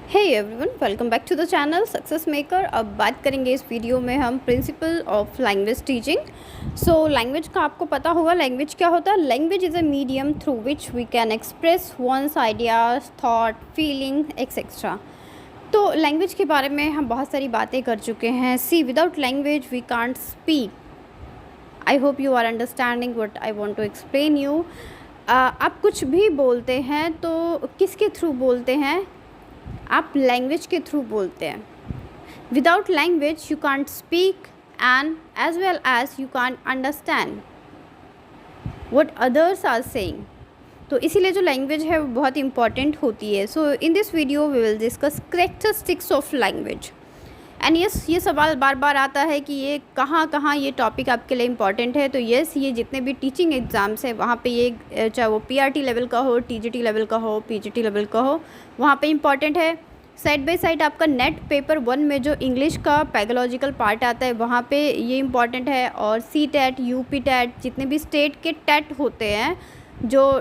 Hey everyone, welcome back to the channel success maker. अब बात करेंगे इस वीडियो में हम principle of language teaching. So language का आपको पता होगा लैंग्वेज क्या होता है। Language is a medium through which we can express one's ideas, thought, feeling etcetera. तो लैंग्वेज के बारे में हम बहुत सारी बातें कर चुके हैं। See without language we can't speak. I hope you are understanding what I want to explain you. आप कुछ भी बोलते हैं तो किसके थ्रू बोलते हैं? आप लैंग्वेज के थ्रू बोलते हैं। Without language you can't speak and as well as you can't understand what others are saying. तो इसीलिए जो लैंग्वेज है वो बहुत इंपॉर्टेंट होती है। So in this video we will discuss characteristics of language. And yes, ये सवाल बार बार आता है कि ये कहाँ ये टॉपिक आपके लिए इम्पॉर्टेंट है। तो यस, ये जितने भी टीचिंग एग्ज़ाम्स हैं वहाँ पे ये, चाहे वो पीआरटी लेवल का हो, टीजीटी लेवल का हो, पीजीटी लेवल का हो, वहाँ पे इम्पॉर्टेंट है। साइड बाय साइड आपका नेट पेपर 1 में जो इंग्लिश का पैगोलॉजिकल पार्ट आता है वहाँ पे ये इम्पॉर्टेंट है। और सी टेट, यूपी टेट, जितने भी स्टेट के टेट होते हैं, जो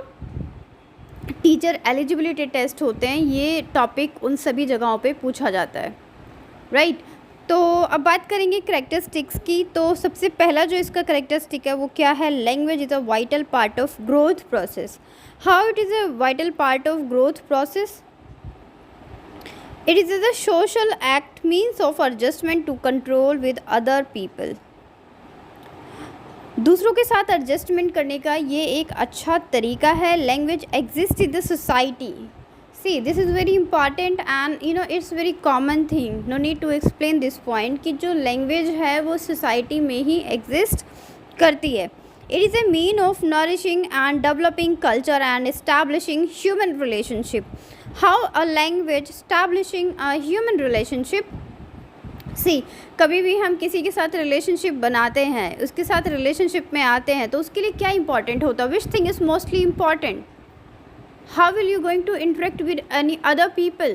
टीचर एलिजिबिलिटी टेस्ट होते हैं, ये टॉपिक उन सभी जगहों पे पूछा जाता है, राइट। तो अब बात करेंगे करेक्टरिस्टिक्स की। तो सबसे पहला जो इसका करेक्टरिस्टिक है वो क्या है? Language is a vital part of growth process. How it is a vital part of growth process? It is a social act, means of adjustment to control with other people. दूसरों के साथ adjustment करने का ये एक अच्छा तरीका है। Language exist in the society. See, this is very important and it's very common thing. No need to explain this point कि जो language है वो society में ही exist करती है. It is a mean of nourishing and developing culture and establishing human relationship. How a language establishing a human relationship? See, कभी भी हम किसी के साथ रिलेशनशिप बनाते हैं, उसके साथ रिलेशनशिप में आते हैं, तो उसके लिए क्या इंपॉर्टेंट होता है? Which thing is mostly important? How will you going to interact with any other people?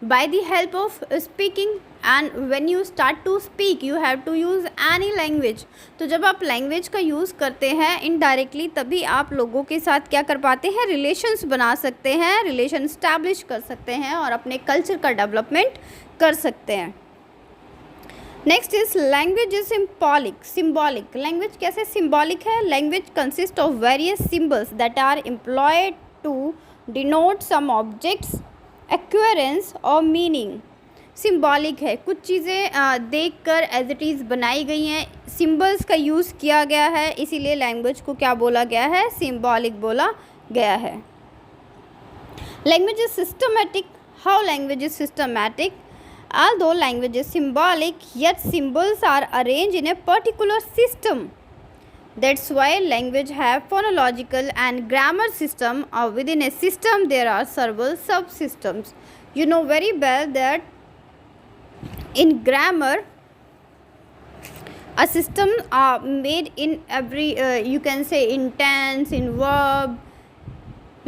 By the help of speaking, and when you start to speak you have to use any language. तो जब आप language का use करते हैं indirectly, तभी आप लोगों के साथ क्या कर पाते हैं? रिलेशंस बना सकते हैं, रिलेशन इस्टेब्लिश कर सकते हैं और अपने कल्चर का डेवलपमेंट कर सकते हैं। Next is language is symbolic. Language कैसे सिम्बॉलिक है? Language consist of various symbols that are employed to denote some objects, occurrence और meaning। सिम्बॉलिक है, कुछ चीज़ें देखकर एज इट इज़ बनाई गई हैं, सिम्बल्स का यूज़ किया गया है, इसीलिए लैंग्वेज को क्या बोला गया है? सिम्बॉलिक बोला गया है। Language is systematic. How language is systematic? although language is symbolic, yet symbols are arranged in a particular system. That's why language have phonological and grammar system, or within a system there are several subsystems. You know very well that in grammar a system are made in every you can say in tense, in verb,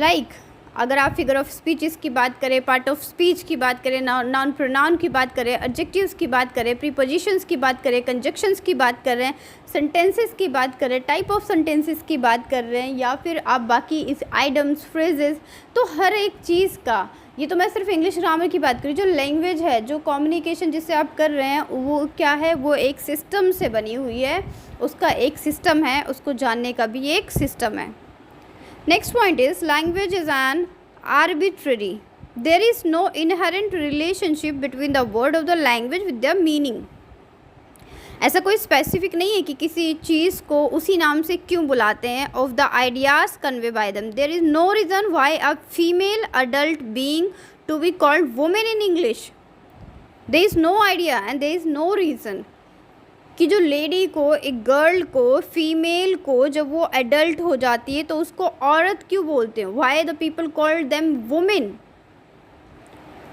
like अगर आप figure of speeches की बात करें, part of speech की बात करें, noun pronoun की बात करें, एडजेक्टिव्स की बात करें, प्रीपोजिशंस की बात करें, कंजक्शंस की बात कर रहे हैं, सेंटेंसेस की बात करें, टाइप ऑफ सेंटेंसेस की बात कर रहे हैं, या फिर आप बाकी इस आइडम्स, फ्रेजेस, तो हर एक चीज़ का, ये तो मैं सिर्फ इंग्लिश ग्रामर की बात करी, जो लैंग्वेज है, जो कम्युनिकेशन जिससे आप कर रहे हैं वो क्या है? वो एक सिस्टम से बनी हुई है, उसका एक सिस्टम है, उसको जानने का भी एक सिस्टम है। Next point is language is an arbitrary. There is no inherent relationship between the word of the language with their meaning. ऐसा कोई स्पेसिफिक नहीं है कि किसी चीज़ को उसी नाम से क्यों बुलाते हैं। Of the ideas conveyed by them, there is no reason why a female adult being to be called woman in English. There is no idea and there is no reason कि जो लेडी को, एक girl को, female को जब वो adult हो जाती है तो उसको औरत क्यों बोलते हैं? Why the people called them women.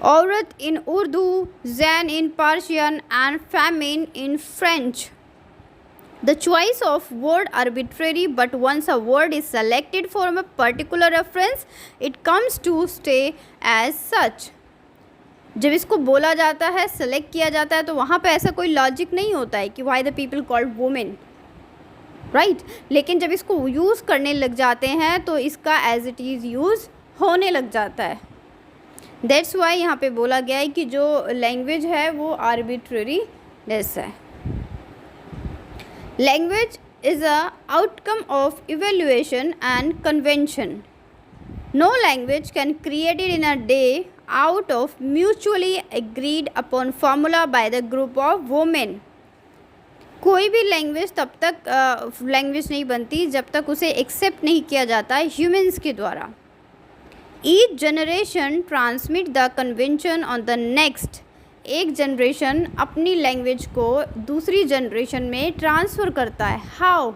औरत इन उर्दू, जैन इन पर्शियन एंड फेमिन in French. The choice of word arbitrary, but once a word is selected for a particular reference it comes to stay as such. जब इसको बोला जाता है, select किया जाता है, तो वहाँ पे ऐसा कोई लॉजिक नहीं होता है कि Y the people called women, right. लेकिन जब इसको यूज़ करने लग जाते हैं तो इसका एज इट इज़ यूज़ होने लग जाता है। दैट्स वाई यहाँ पे बोला गया है कि जो लैंग्वेज है वो आर्बिट्ररीनेस है। Language is a outcome of evaluation and convention. No language can created in a day out of mutually agreed upon formula by the group of women. कोई भी लैंग्वेज तब तक लैंग्वेज नहीं बनती जब तक उसे एक्सेप्ट नहीं किया जाता है ह्यूमंस के द्वारा। Each generation transmit the convention on the next. एक जनरेशन अपनी लैंग्वेज को दूसरी जनरेशन में ट्रांसफ़र करता है। How?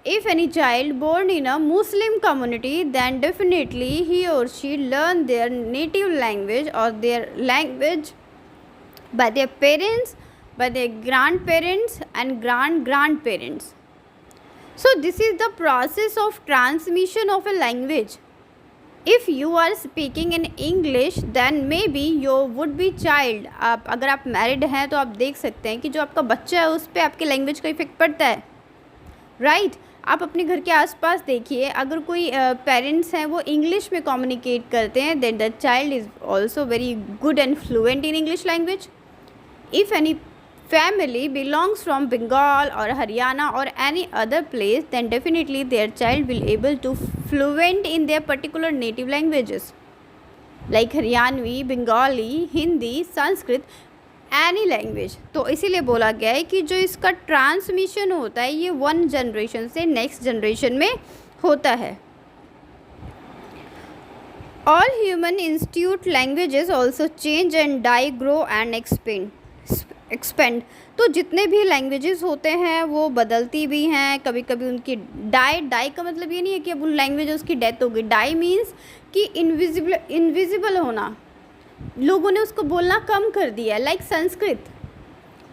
If any child born in a Muslim community then definitely he और she learn their native language और their language by their parents, by their grandparents and grandparents. So this is the process of transmission of a language. If you are speaking in English then maybe your would be child, आप अगर आप married हैं तो आप देख सकते हैं कि जो आपका बच्चा है उस पर आपके लैंग्वेज का इफेक्ट पड़ता है, राइट? आप अपने घर के आसपास देखिए, अगर कोई पेरेंट्स हैं वो इंग्लिश में कम्युनिकेट करते हैं then the child is also very good and fluent in English language. If any family belongs from Bengal or Haryana or any other place then definitely their child will able to fluent in their particular native languages like Haryanvi, Bengali, Hindi, Sanskrit, any language. तो इसीलिए बोला गया है कि जो इसका transmission होता है ये वन जनरेशन से नेक्स्ट जनरेशन में होता है। All human institute languages also change and die, grow and expand. तो जितने भी लैंग्वेजेस होते हैं वो बदलती भी हैं, कभी कभी उनकी डाई का मतलब ये नहीं है कि अब उन लैंग्वेज उसकी डेथ हो गई। डाई मीन्स कि इनविजिबल होना, लोगों ने उसको बोलना कम कर दिया है। लाइक संस्कृत,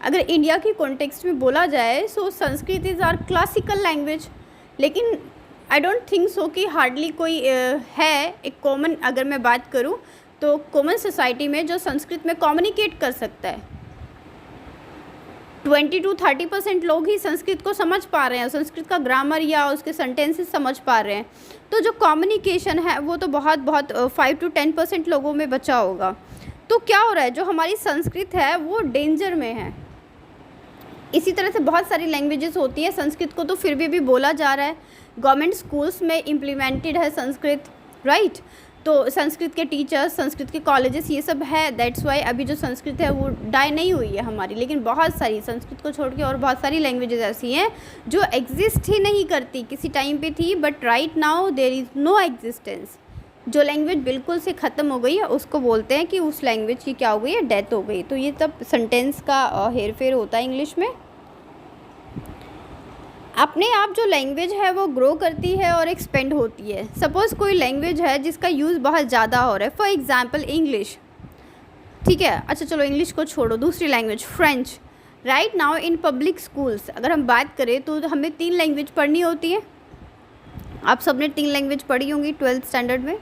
अगर इंडिया की कॉन्टेक्स्ट में बोला जाए so Sanskrit is our classical language, लेकिन आई डोंट थिंक सो कि हार्डली कोई है एक कॉमन, अगर मैं बात करूँ तो कॉमन सोसाइटी में जो संस्कृत में कम्युनिकेट कर सकता है। 20 to 30% लोग ही संस्कृत को समझ पा रहे हैं, संस्कृत का ग्रामर या उसके सेंटेंसेस समझ पा रहे हैं। तो जो कम्युनिकेशन है वो तो बहुत 5 to 10% लोगों में बचा होगा। तो क्या हो रहा है, जो हमारी संस्कृत है वो डेंजर में है। इसी तरह से बहुत सारी लैंग्वेजेस होती है, संस्कृत को तो फिर भी बोला जा रहा है, गवर्नमेंट स्कूल्स में इम्प्लीमेंटेड है संस्कृत, राइट? तो संस्कृत के टीचर्स, संस्कृत के कॉलेजेस, ये सब है। दैट्स वाई अभी जो संस्कृत है वो डाई नहीं हुई है हमारी, लेकिन बहुत सारी संस्कृत को छोड़ के और बहुत सारी लैंग्वेजेस ऐसी हैं जो एग्जिस्ट ही नहीं करती। किसी टाइम पे थी but right now there is no existence. जो लैंग्वेज बिल्कुल से ख़त्म हो गई है उसको बोलते हैं कि उस लैंग्वेज की क्या हो गई है, डेथ हो गई। तो ये सब सेंटेंस का हेर फेर होता है इंग्लिश में। अपने आप जो लैंग्वेज है वो ग्रो करती है और एक्सपेंड होती है। सपोज़ कोई लैंग्वेज है जिसका यूज़ बहुत ज़्यादा हो रहा है, फॉर एग्जांपल इंग्लिश, ठीक है? अच्छा चलो इंग्लिश को छोड़ो, दूसरी language French. Right now in public schools अगर हम बात करें तो हमें 3 लैंग्वेज पढ़नी होती है। आप सब ने 3 लैंग्वेज पढ़ी होंगी 12th स्टैंडर्ड में।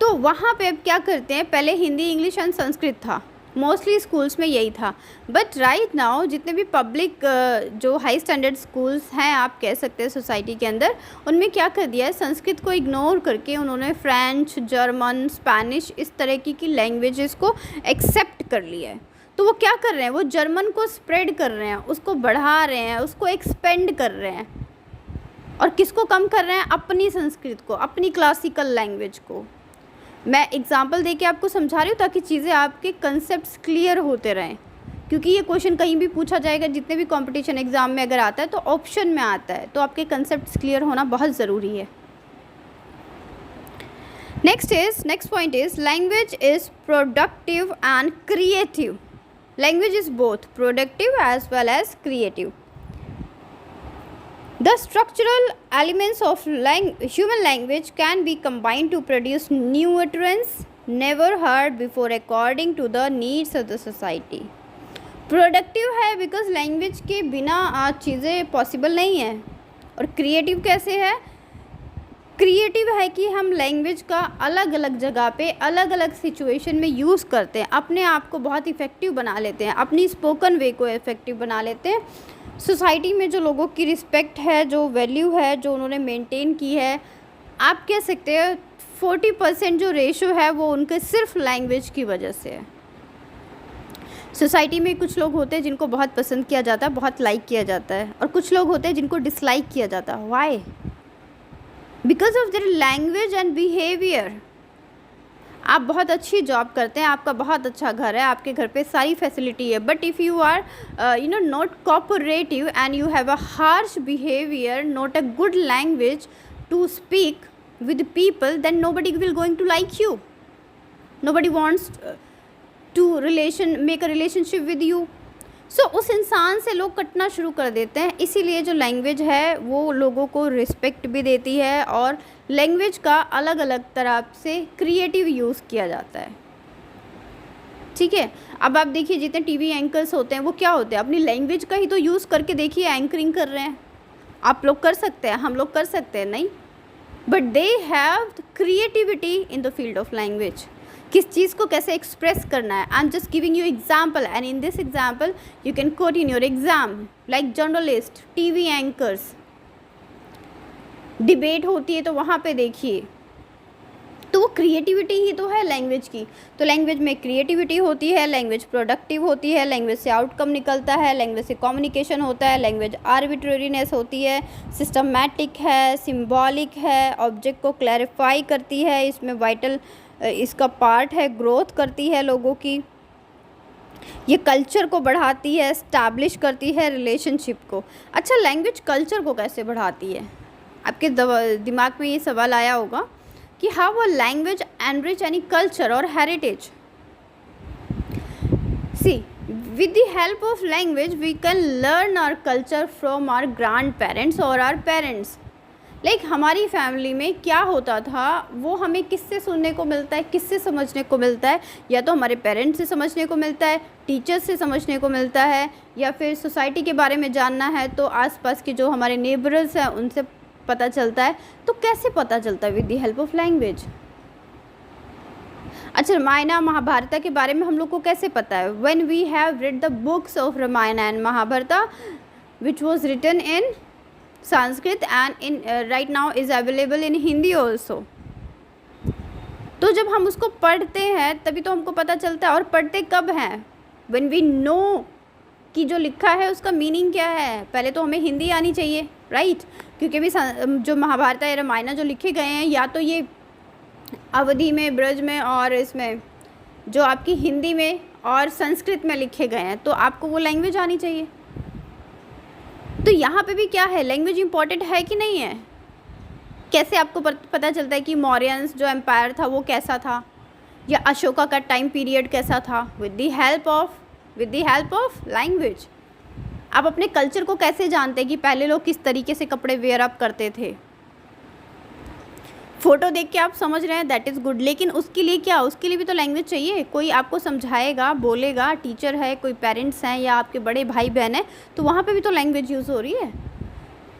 तो वहाँ पे अब क्या करते हैं, पहले हिंदी, इंग्लिश एंड संस्कृत था, मोस्टली स्कूल्स में यही था। बट राइट नाउ जितने भी पब्लिक जो हाई स्टैंडर्ड स्कूल्स हैं आप कह सकते हैं सोसाइटी के अंदर, उनमें क्या कर दिया है, संस्कृत को इग्नोर करके उन्होंने फ्रेंच, जर्मन, स्पेनिश इस तरह की लैंग्वेजेस को एक्सेप्ट कर लिया है। तो वो क्या कर रहे हैं, वो जर्मन को स्प्रेड कर रहे हैं, उसको बढ़ा रहे हैं, उसको एक्सपेंड कर रहे हैं। और किसको कम कर रहे हैं, अपनी संस्कृत को, अपनी क्लासिकल लैंग्वेज को। मैं एग्जांपल देके आपको समझा रही हूँ ताकि चीज़ें आपके कंसेप्ट्स क्लियर होते रहें, क्योंकि ये क्वेश्चन कहीं भी पूछा जाएगा, जितने भी कंपटीशन एग्ज़ाम में अगर आता है तो ऑप्शन में आता है, तो आपके कंसेप्ट्स क्लियर होना बहुत ज़रूरी है। Next point is language is productive and creative. Language is both productive as well as creative. The structural elements of human language can be combined to produce new utterance never heard before according to the needs of the society. Productive है because language के बिना चीज़ें possible नहीं है। और creative कैसे है, creative है कि हम लैंग्वेज का अलग अलग जगह पे अलग अलग सिचुएशन में यूज़ करते हैं, अपने आप को बहुत इफ़ेक्टिव बना लेते हैं, अपनी स्पोकन वे को इफ़ेक्टिव बना लेते हैं। सोसाइटी में जो लोगों की रिस्पेक्ट है, जो वैल्यू है, जो उन्होंने मेंटेन की है, आप कह सकते हैं 40% जो रेशो है वो उनके सिर्फ लैंग्वेज की वजह से है। सोसाइटी में कुछ लोग होते हैं जिनको बहुत पसंद किया जाता है, बहुत लाइक किया जाता है, और कुछ लोग होते हैं जिनको डिसलाइक किया जाता है। Why? Because of their language and behaviour. आप बहुत अच्छी जॉब करते हैं, आपका बहुत अच्छा घर है, आपके घर पे सारी फैसिलिटी है, but if you are not cooperative and you have a harsh behaviour, not a good language to speak with people, then nobody will going to like you, nobody wants to make a relationship with you. So उस इंसान से लोग कटना शुरू कर देते हैं। इसीलिए जो लैंग्वेज है वो लोगों को रिस्पेक्ट भी देती है, और लैंग्वेज का अलग अलग तरह से क्रिएटिव यूज़ किया जाता है। ठीक है, अब आप देखिए जितने टीवी एंकर्स होते हैं वो क्या होते हैं, अपनी लैंग्वेज का ही तो यूज़ करके देखिए एंकरिंग कर रहे हैं। आप लोग कर सकते हैं, हम लोग कर सकते हैं नहीं, but they have creativity in the field of language. किस चीज़ को कैसे एक्सप्रेस करना है। I am just giving you example, and in this example you can coat in your exam, like journalist, TV anchors, debate होती है तो वहाँ पे देखिए, तो वो क्रिएटिविटी ही तो है लैंग्वेज की। तो लैंग्वेज में क्रिएटिविटी होती है, लैंग्वेज प्रोडक्टिव होती है, लैंग्वेज से आउटकम निकलता है, लैंग्वेज से कम्युनिकेशन होता है, लैंग्वेज आर्बिट्रेरीनेस होती है, सिस्टमैटिक है, सिंबॉलिक है, ऑब्जेक्ट को क्लैरिफाई करती है, इसमें वाइटल इसका पार्ट है, ग्रोथ करती है लोगों की, ये कल्चर को बढ़ाती है, एस्टैब्लिश करती है रिलेशनशिप को। अच्छा, लैंग्वेज कल्चर को कैसे बढ़ाती है? आपके दिमाग में ये सवाल आया होगा कि how a language enrich any culture और heritage. See, with the help of language we can learn our culture from our grandparents और आवर पेरेंट्स। लाइक हमारी फैमिली में क्या होता था वो हमें किससे सुनने को मिलता है, किससे समझने को मिलता है? या तो हमारे पेरेंट्स से समझने को मिलता है, टीचर्स से समझने को मिलता है, या फिर सोसाइटी के बारे में जानना है तो आसपास के जो हमारे नेबर्स हैं उनसे पता चलता है। तो कैसे पता चलता है? With the help of language. अच्छा, रामायण महाभारत के बारे में हम लोग को कैसे पता है? When we have read the books of Ramayan and Mahabharat which was written in Sanskrit and in right now is available in Hindi also। तो जब हम उसको पढ़ते हैं तभी तो हमको पता चलता है। और पढ़ते कब हैं? when we know कि जो लिखा है उसका मीनिंग क्या है। पहले तो हमें हिंदी आनी चाहिए, राइट? क्योंकि भी जो महाभारत या रामायण जो लिखे गए हैं या तो ये अवधी में, ब्रज में, और इसमें जो आपकी हिंदी में और संस्कृत में लिखे गए हैं, तो आपको वो लैंग्वेज आनी चाहिए। तो यहाँ पे भी क्या है, लैंग्वेज इम्पॉर्टेंट है कि नहीं है? कैसे आपको पता चलता है कि मौर्यंस जो एम्पायर था वो कैसा था, या अशोका का टाइम पीरियड कैसा था? With the help of language. आप अपने कल्चर को कैसे जानते हैं कि पहले लोग किस तरीके से कपड़े वेयर अप करते थे? फ़ोटो देख के आप समझ रहे हैं, दैट इज़ गुड, लेकिन उसके लिए क्या? उसके लिए भी तो लैंग्वेज चाहिए। कोई आपको समझाएगा, बोलेगा, टीचर है, कोई पेरेंट्स हैं या आपके बड़े भाई बहन हैं, तो वहाँ पे भी तो लैंग्वेज यूज़ हो रही है।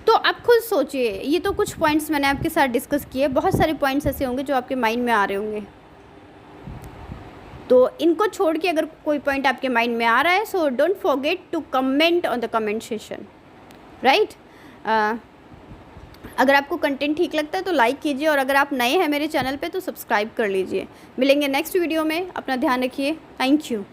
तो आप खुद सोचिए। ये तो कुछ पॉइंट्स मैंने आपके साथ डिस्कस किए, बहुत सारे पॉइंट्स ऐसे होंगे जो आपके माइंड में आ रहे होंगे। तो इनको छोड़ के अगर कोई पॉइंट आपके माइंड में आ रहा है, so don't forget to comment on the comment session, right? अगर आपको कंटेंट ठीक लगता है तो लाइक कीजिए, और अगर आप नए हैं मेरे चैनल पे तो सब्सक्राइब कर लीजिए। मिलेंगे नेक्स्ट वीडियो में। अपना ध्यान रखिए। Thank you.